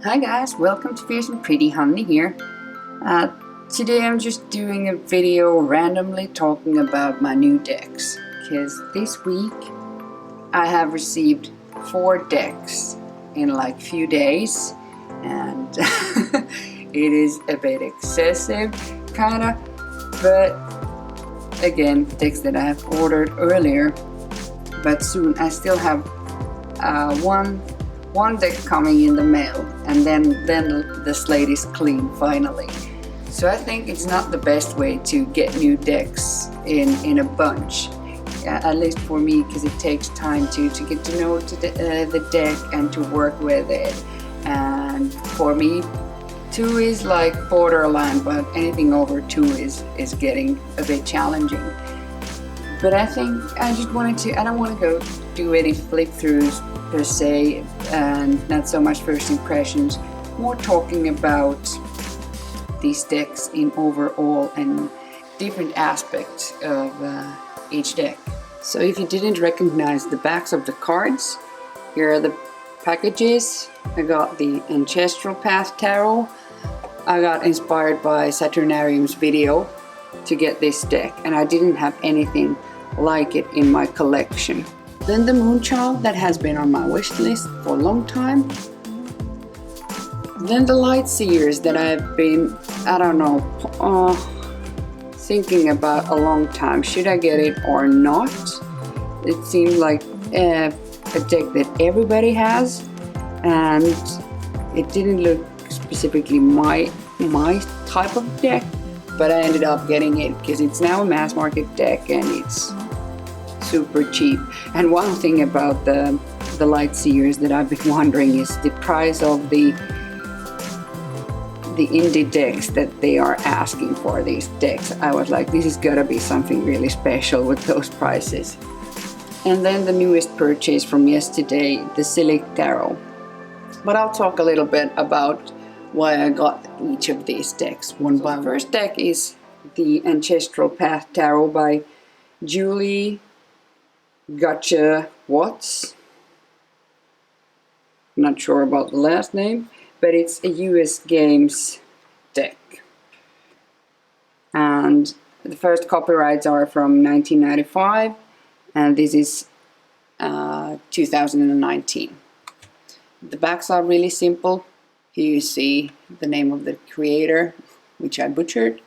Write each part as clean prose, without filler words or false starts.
Hi guys, welcome to Fierce and Pretty Honey here. Today I'm just doing a video randomly talking about my new decks, because this week I have received 4 decks in like few days, and it is a bit excessive kinda, but again, decks that I have ordered earlier, but soon I still have one deck coming in the mail, and then the slate is clean finally. So I think it's not the best way to get new decks in a bunch, at least for me, because it takes time to get to know the deck and to work with it. And for me, 2 is like borderline, but anything over 2 is getting a bit challenging. But I think I just wanted to, I don't want to go do any flip throughs per se, and not so much first impressions, more talking about these decks in overall and different aspects of each deck. So if you didn't recognize the backs of the cards, here are the packages. I got the Ancestral Path Tarot. I got inspired by Saturnarium's video to get this deck, and I didn't have anything like it in my collection. Then the Moonchild that has been on my wish list for a long time. Then the Sears that I've been, I don't know, thinking about a long time. Should I get it or not? It seemed like a deck that everybody has, and it didn't look specifically my type of deck, but I ended up getting it because it's now a mass market deck and it's super cheap. And one thing about the Sears that I've been wondering is the price of the indie decks that they are asking for these decks. I was like, this has gotta be something really special with those prices. And then the newest purchase from yesterday, the Sears Tarot. But I'll talk a little bit about why I got each of these decks one by one. The first deck is the Ancestral Path Tarot by Julie Gotcha Watts. Not sure about the last name, but it's a US Games deck. And the first copyrights are from 1995, and this is 2019. The backs are really simple. Here you see the name of the creator, which I butchered,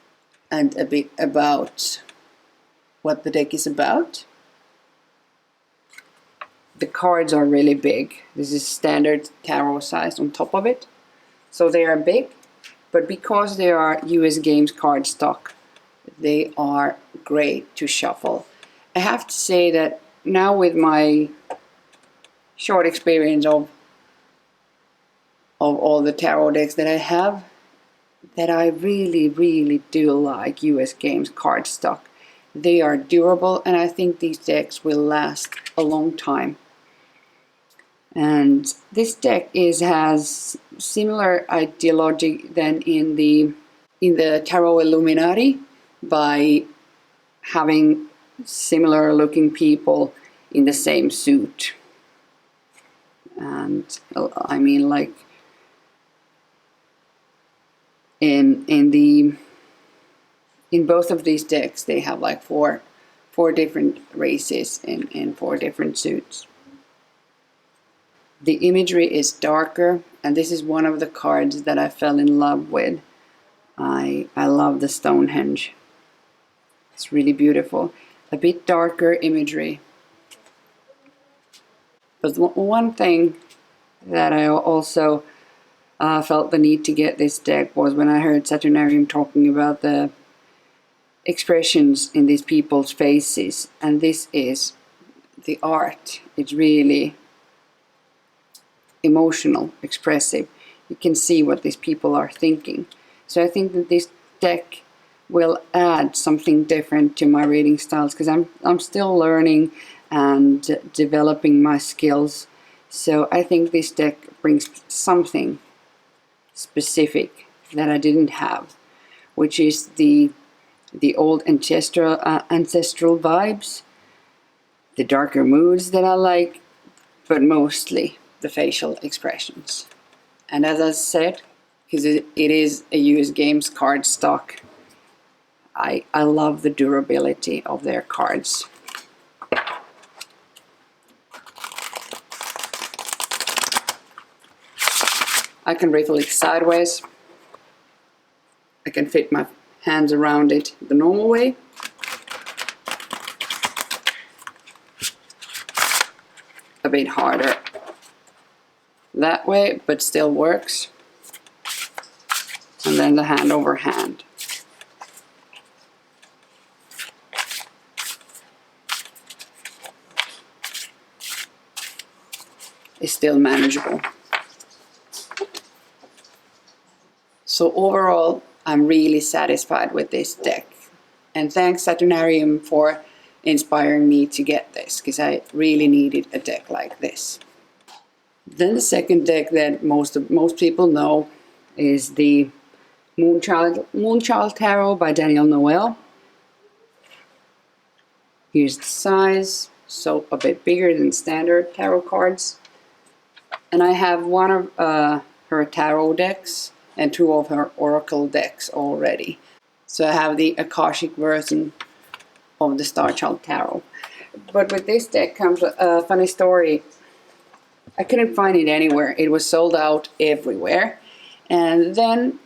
and a bit about what the deck is about. The cards are really big. This is standard tarot size on top of it. So they are big, but because they are US Games card stock, they are great to shuffle. I have to say that now, with my short experience of all the tarot decks that I have, that I really do like US Games card stock. They are durable, and I think these decks will last a long time. And this deck has similar ideology than in the Tarot Illuminati, by having similar looking people in the same suit. And I mean, like in both of these decks, they have like four different races in 4 different suits. The imagery is darker, and this is one of the cards that I fell in love with. I love the Stonehenge. It's really beautiful. A bit darker imagery. But one thing that I also felt the need to get this deck was when I heard Saturnarium talking about the expressions in these people's faces, and this is the art. It's really emotional, expressive. You can see what these people are thinking. So I think that this deck will add something different to my reading styles, because I'm still learning and developing my skills. So I think this deck brings something specific that I didn't have, which is the old ancestral vibes, the darker moods that I like, but mostly the facial expressions. And as I said, because it is a US Games card stock, I love the durability of their cards. I can riffle it sideways. I can fit my hands around it the normal way. A bit harder that way, but still works. And then the hand over hand. Is still manageable. So overall, I'm really satisfied with this deck. And thanks Saturnarium for inspiring me to get this, because I really needed a deck like this. Then the second deck that most people know is the Moonchild Carol by Daniel Noel. Here's the size, so a bit bigger than standard tarot cards. And I have one of her tarot decks and two of her oracle decks already. So I have the Akashic version of the Starchild Tarot. But with this deck comes a funny story. I couldn't find it anywhere. It was sold out everywhere. And then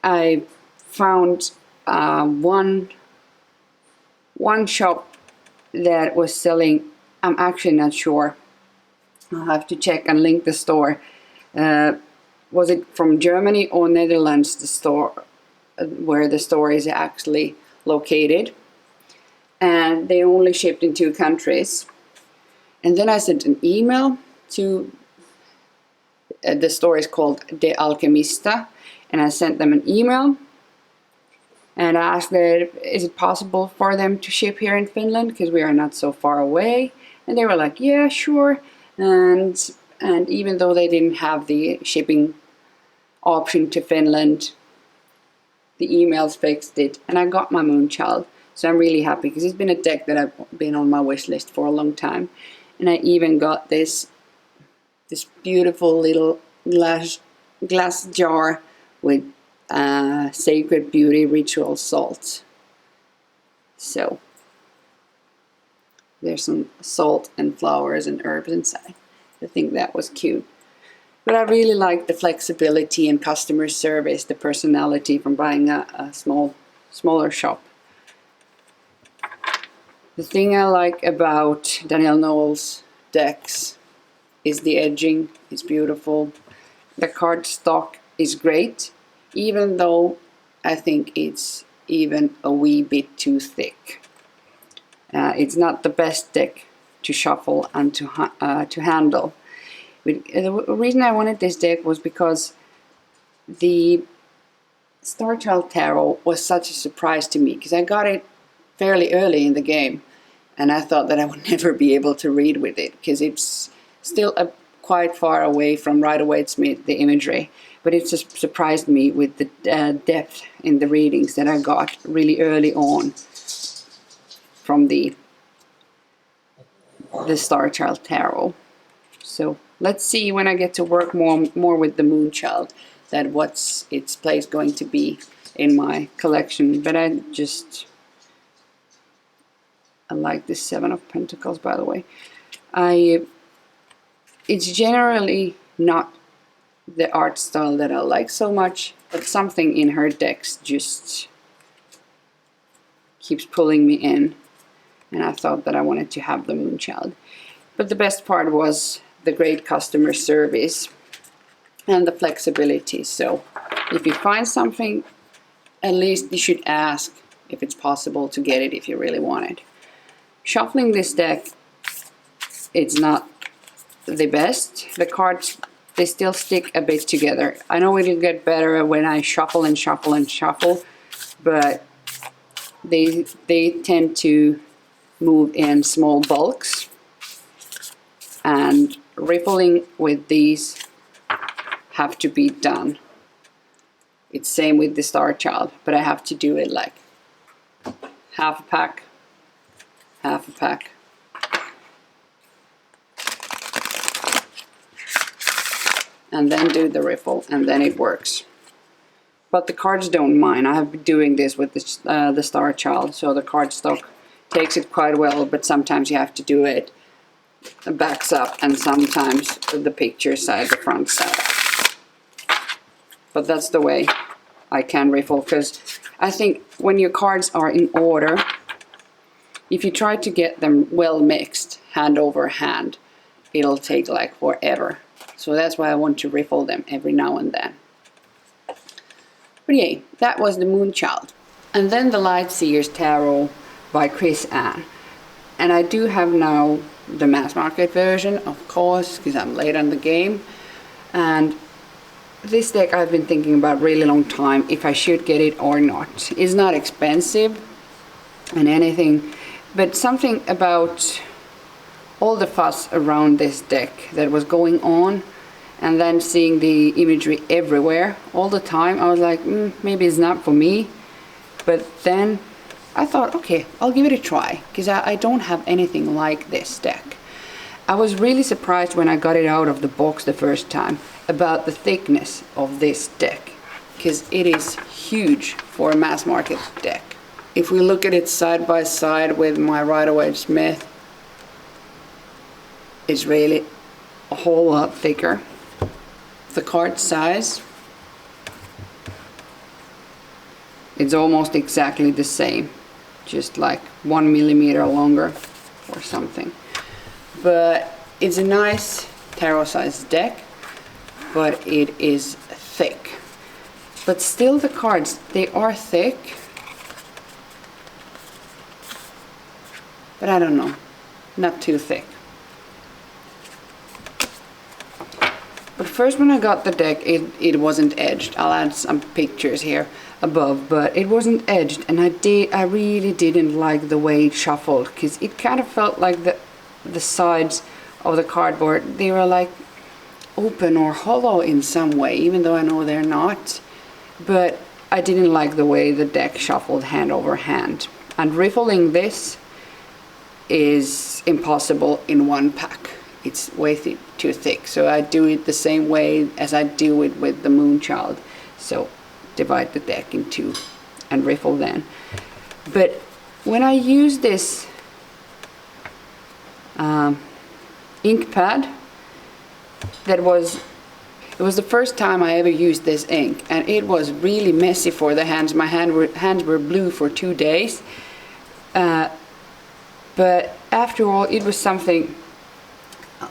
I found one shop that was selling, I'm actually not sure. I'll have to check and link the store. Was it from Germany or Netherlands, the store, where the store is actually located? And they only shipped in 2 countries. And then I sent an email to, the store is called De.Alchemista, and I sent them an email and I asked them, is it possible for them to ship here in Finland, because we are not so far away? And they were like, yeah, sure. And even though they didn't have the shipping option to Finland, the emails fixed it, and I got my Moonchild. So I'm really happy, because it's been a deck that I've been on my wish list for a long time. And I even got this beautiful little glass jar with Sacred Beauty Ritual Salt. So there's some salt and flowers and herbs inside. I think that was cute. But I really like the flexibility and customer service, the personality from buying a smaller shop. The thing I like about Daniel Noel's decks is the edging. It's beautiful. The card stock is great, even though I think it's even a wee bit too thick. It's not the best deck to shuffle and to handle. But the reason I wanted this deck was because the Starchild Tarot was such a surprise to me, because I got it fairly early in the game, and I thought that I would never be able to read with it, because it's still quite far away from Rider-Waite-Smith, the imagery. But it just surprised me with the depth in the readings that I got really early on from the Starchild Tarot. So let's see when I get to work more with the Moonchild, that what's its place going to be in my collection. But I like this 7 of Pentacles, by the way. It's generally not the art style that I like so much, but something in her decks just keeps pulling me in, and I thought that I wanted to have the Moonchild. But the best part was the great customer service and the flexibility. So if you find something, at least you should ask if it's possible to get it if you really want it. Shuffling this deck, it's not the best. The cards, they still stick a bit together. I know it'll get better when I shuffle and shuffle and shuffle, but they tend to move in small bulks, and rippling with these have to be done. It's same with the Starchild, but I have to do it like half a pack, half a pack. and then do the riffle, and then it works. But the cards don't mind. I have been doing this with the Star Child, so the cardstock takes it quite well, but sometimes you have to do it backs up, and sometimes the picture side, the front side. But that's the way I can riffle, because I think when your cards are in order, if you try to get them well mixed, hand over hand, it'll take like forever. So that's why I want to riffle them every now and then. But yeah, that was the Moonchild. And then the Light Sears Tarot by Chris Ann. And I do have now the mass market version, of course, because I'm late on the game. And this deck I've been thinking about a really long time if I should get it or not. It's not expensive and anything, but something about all the fuss around this deck that was going on, and then seeing the imagery everywhere all the time, I was like, maybe it's not for me. But then I thought, okay, I'll give it a try, because I don't have anything like this deck. I was really surprised when I got it out of the box the first time about the thickness of this deck, because it is huge for a mass market deck. If we look at it side by side with my Rider-Waite-Smith, it's really a whole lot thicker. The card size, it's almost exactly the same, just like 1 millimeter longer or something. But it's a nice tarot size deck, but it is thick. But still the cards, they are thick, but I don't know, not too thick. But first when I got the deck, it wasn't edged. I'll add some pictures here above, but it wasn't edged, and I really didn't like the way it shuffled, because it kind of felt like the sides of the cardboard, they were like open or hollow in some way, even though I know they're not. But I didn't like the way the deck shuffled hand over hand. And riffling this is impossible in one pack. It's way too thick, so I do it the same way as I do it with the Moonchild. So divide the deck in two and riffle then. But when I use this ink pad, it was the first time I ever used this ink, and it was really messy for the hands. My hands were blue for 2 days, but after all, it was something,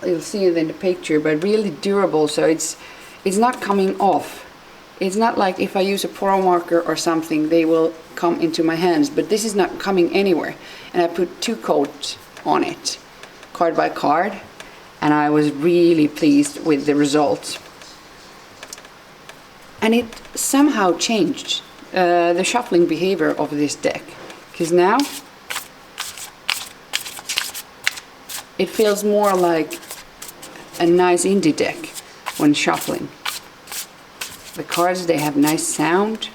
you'll see it in the picture, but really durable, so it's not coming off. It's not like if I use a pro marker or something, they will come into my hands, but this is not coming anywhere. And I put 2 coats on it, card by card, and I was really pleased with the results. And it somehow changed the shuffling behavior of this deck, because now it feels more like a nice indie deck when shuffling. The cards, they have nice sound.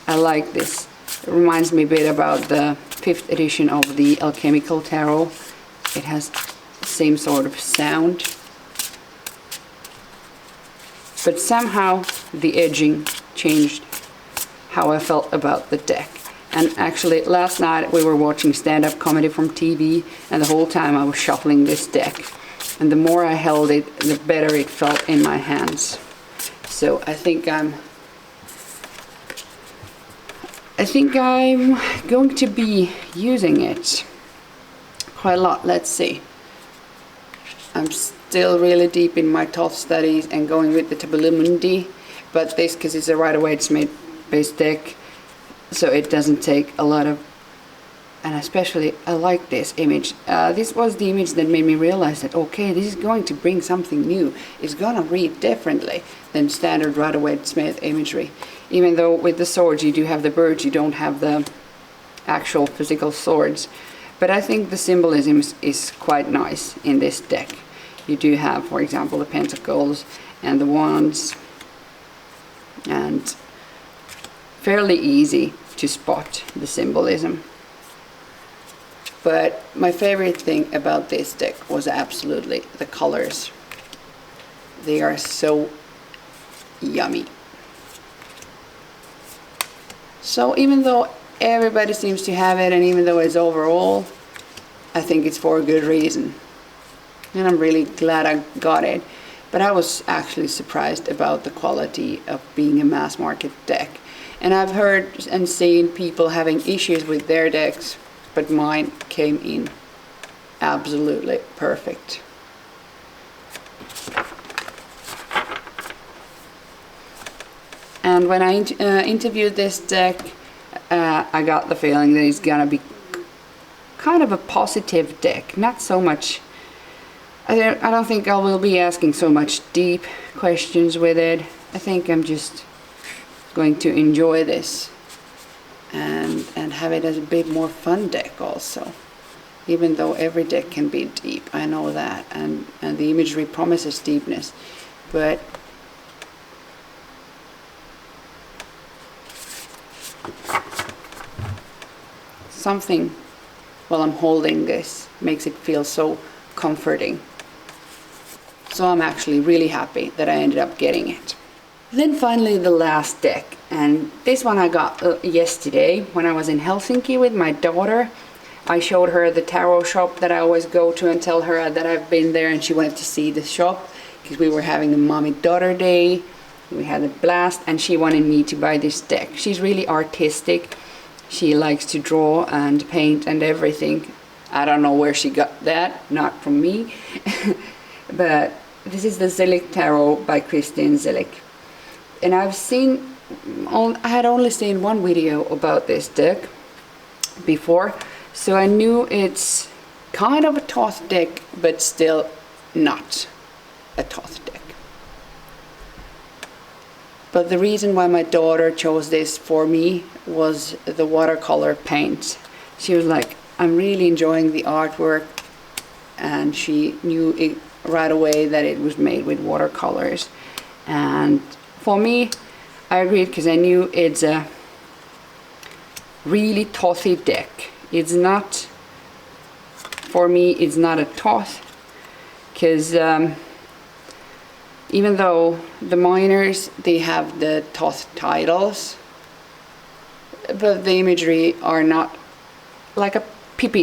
I like this. It reminds me a bit about the 5th edition of the Alchemical Tarot. It has the same sort of sound. But somehow the edging changed how I felt about the deck. And actually last night we were watching stand-up comedy from TV, and the whole time I was shuffling this deck. And the more I held it, the better it felt in my hands. So I think I'm going to be using it quite a lot. Let's see. I'm still really deep in my Thoth studies and going with the Tabula Mundi, but this, because it's a Rider-Waite-Smith based deck, so it doesn't take a lot of, and especially I like this image. This was the image that made me realize that, okay, this is going to bring something new. It's gonna read differently than standard Rider-Waite-Smith imagery. Even though with the swords you do have the birds, you don't have the actual physical swords. But I think the symbolism is quite nice in this deck. You do have, for example, the pentacles and the wands, and fairly easy to spot the symbolism. But my favorite thing about this deck was absolutely the colors. They are so yummy. So even though everybody seems to have it, and even though it's overall, I think it's for a good reason. And I'm really glad I got it. But I was actually surprised about the quality of being a mass market deck. And I've heard and seen people having issues with their decks, but mine came in absolutely perfect. And when I interviewed this deck, I got the feeling that it's gonna be kind of a positive deck, not so much. I don't think I will be asking so much deep questions with it. I think I'm just going to enjoy this and have it as a bit more fun deck also. Even though every deck can be deep, I know that, and the imagery promises deepness, but something while I'm holding this makes it feel so comforting. So I'm actually really happy that I ended up getting it. Then finally the last deck, and this one I got yesterday when I was in Helsinki with my daughter. I showed her the tarot shop that I always go to and tell her that I've been there, and she went to see the shop because we were having a mommy-daughter day. We had a blast, and she wanted me to buy this deck. She's really artistic. She likes to draw and paint and everything. I don't know where she got that, not from me. But this is the Zelig Tarot by Christine Zelig. And I had only seen one video about this deck before, so I knew it's kind of a Thoth deck, but still not a Thoth deck. But the reason why my daughter chose this for me was the watercolor paint. She was like, I'm really enjoying the artwork, and she knew it right away that it was made with watercolors. And for me, I agreed because I knew it's a really Thothy deck. It's not, for me, it's not a Thoth, because even though the minors, they have the Thoth titles, but the imagery are not like a pip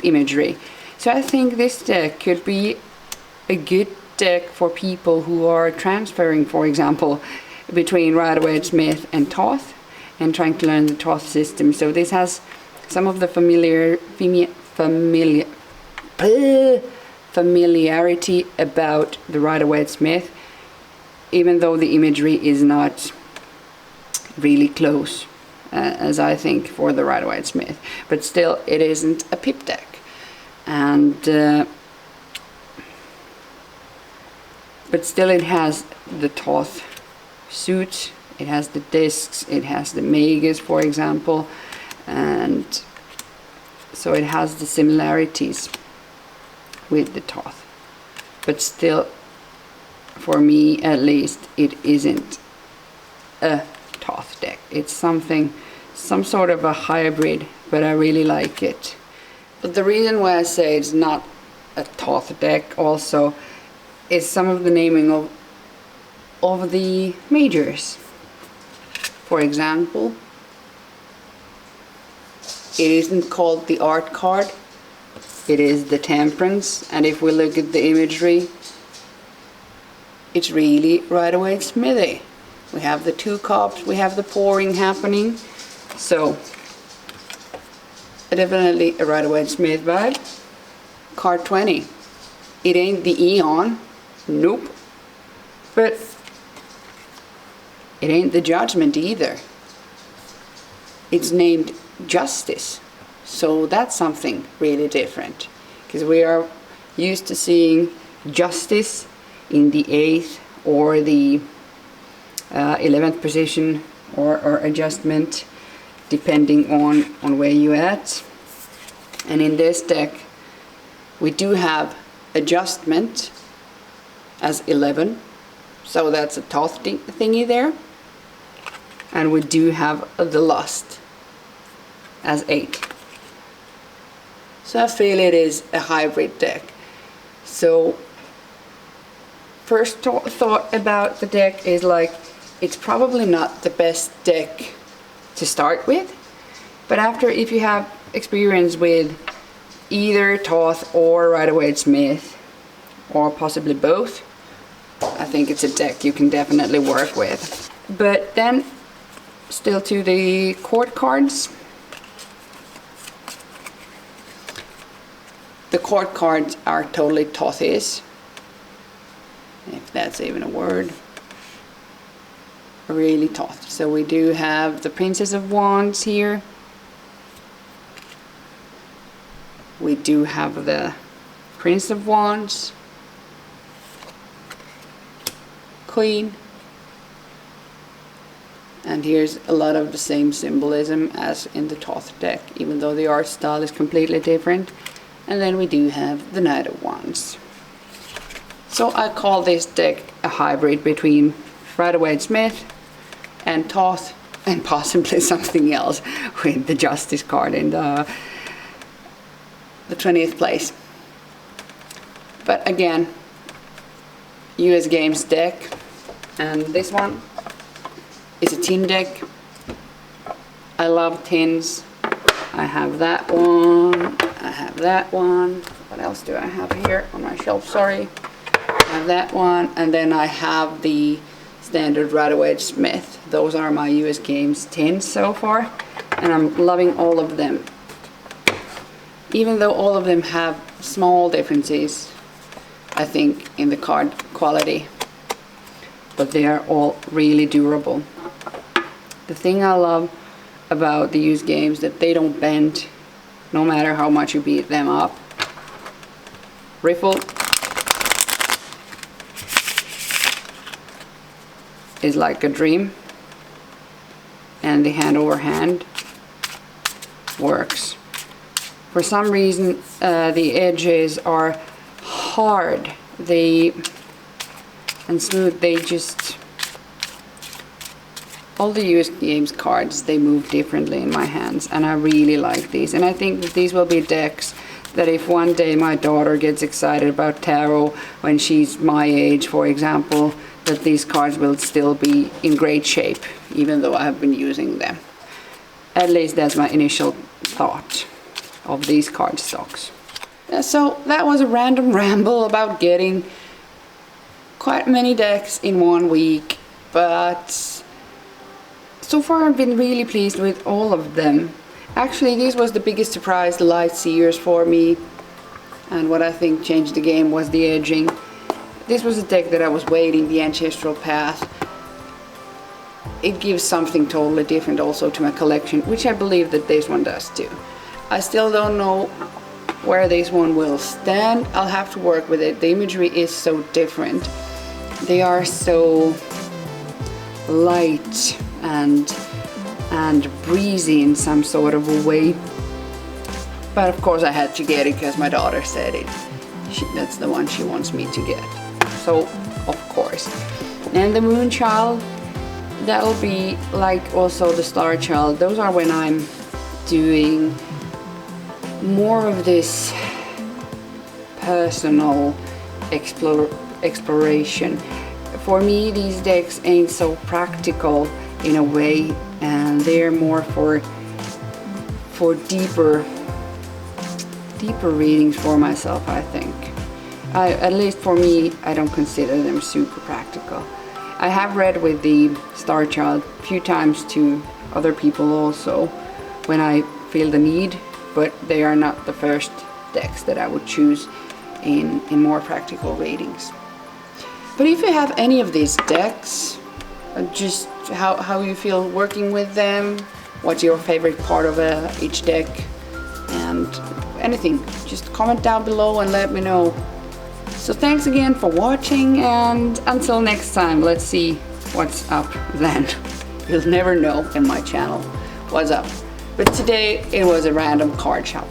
imagery. So I think this deck could be a good deck for people who are transferring, for example, between Rider-Waite-Smith and Thoth and trying to learn the Thoth system. So this has some of the familiarity about the Rider-Waite-Smith, even though the imagery is not really close, as I think, for the Rider-Waite-Smith. But still, it isn't a pip deck. And but still it has the Thoth suit, it has the discs, it has the magus, for example, and so it has the similarities with the Thoth. But still, for me at least, it isn't a Thoth deck. It's some sort of a hybrid, but I really like it. But the reason why I say it's not a Thoth deck also is some of the naming of the majors. For example, it isn't called the art card, it is the Temperance, and if we look at the imagery, it's really Rider-Waite-Smithy. We have the 2 cups, we have the pouring happening, so definitely a Rider-Waite-Smith vibe. Card 20, it ain't the Eon, nope, but it ain't the Judgment either. It's named Justice, so that's something really different, because we are used to seeing Justice in the 8th or the 11th position or adjustment, depending on where you're at. And in this deck we do have adjustment as 11, so that's a Thoth thingy there, and we do have the Lust as 8. So I feel it is a hybrid deck. So first thought about the deck is like, it's probably not the best deck to start with, but after, if you have experience with either Thoth or Rider-Waite-Smith, or possibly both, I think it's a deck you can definitely work with. But then, still to the court cards. The court cards are totally Thothies, if that's even a word. Really Thoth. So we do have the Princess of Wands here. We do have the Prince of Wands, Queen, and here's a lot of the same symbolism as in the Thoth deck, even though the art style is completely different. And then we do have the Knight of Wands. So I call this deck a hybrid between Rider-Waite-Smith and Thoth, and possibly something else with the Justice card in the 20th place. But again, US Games deck, and this one is a tin deck. I love tins. I have that one, I have that one. What else do I have here on my shelf? Sorry. I have that one, and then I have the standard Rider-Waite-Smith. Those are my US Games tins so far, and I'm loving all of them. Even though all of them have small differences, I think, in the card quality, but they are all really durable. The thing I love about the used games that they don't bend no matter how much you beat them up. Riffle is like a dream, and the hand over hand works. For some reason the edges are hard and smooth. They just, all the used games cards, they move differently in my hands, and I really like these. And I think that these will be decks that if one day my daughter gets excited about tarot when she's my age, for example, that these cards will still be in great shape, even though I have been using them. At least that's my initial thought of these card stocks. So that was a random ramble about getting quite many decks in 1 week, but so far I've been really pleased with all of them. Actually, this was the biggest surprise, the light Sears for me, and what I think changed the game was the edging. This was a deck that I was waiting, the Ancestral Path. It gives something totally different also to my collection, which I believe that this one does too. I still don't know where this one will stand. I'll have to work with it. The imagery is so different. They are so light and breezy in some sort of a way. But of course I had to get it because my daughter said it. That's the one she wants me to get. So, of course. And the Moonchild, that'll be like also the Star Child. Those are when I'm doing more of this personal exploration. For me, these decks ain't so practical in a way, and they're more for deeper readings for myself, I think. At least for me, I don't consider them super practical. I have read with the Star Child a few times to other people also when I feel the need, but they are not the first decks that I would choose in more practical readings. But if you have any of these decks, just how you feel working with them, what's your favorite part of each deck, and anything, just comment down below and let me know. So thanks again for watching, and until next time, let's see what's up then. You'll never know in my channel what's up. But today it was a random card talk.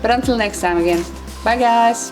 But until next time again, bye guys!